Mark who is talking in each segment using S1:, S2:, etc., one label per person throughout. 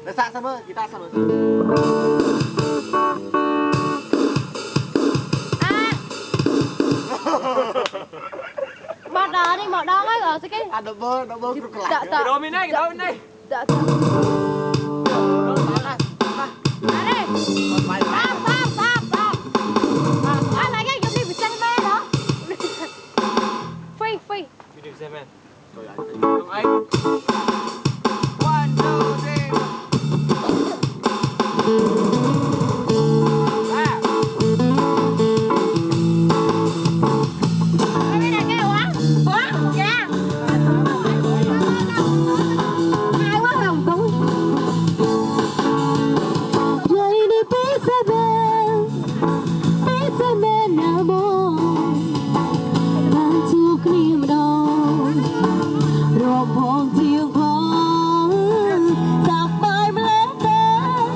S1: Để xạ xem ơi, guitar xem ơi.
S2: Một đòn đi, một đòn ấy rồi cái.
S1: À, double group lại.
S2: Dạ.
S3: Đồ bên đây, đồ bên đây.
S2: Dạ.
S1: Đây.
S2: Đây. Stop. Anh này cái dùng đi bị xe mê đó. Free.
S3: Video xem em.
S1: Rồi anh.
S3: Đúng anh. 1, 2, 3.
S2: Cái này cái quá. Dạ. Ai quá hồng cũng. Rồi đi biết sẽ về nào bố. Bạn chúc niềm đau. Rồi hồn thiêng khó. Tạc bài lên tên.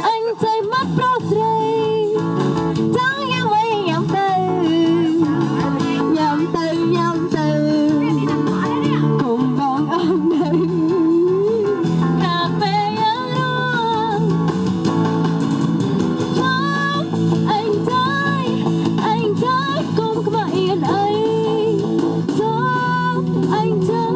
S2: Anh thấy mắt pro trai. Chẳng nhắm mấy nhắm từ cùng vòng ôm đầy cà phê ấm luôn trong anh thấy cũng có yên ấy trong anh thấy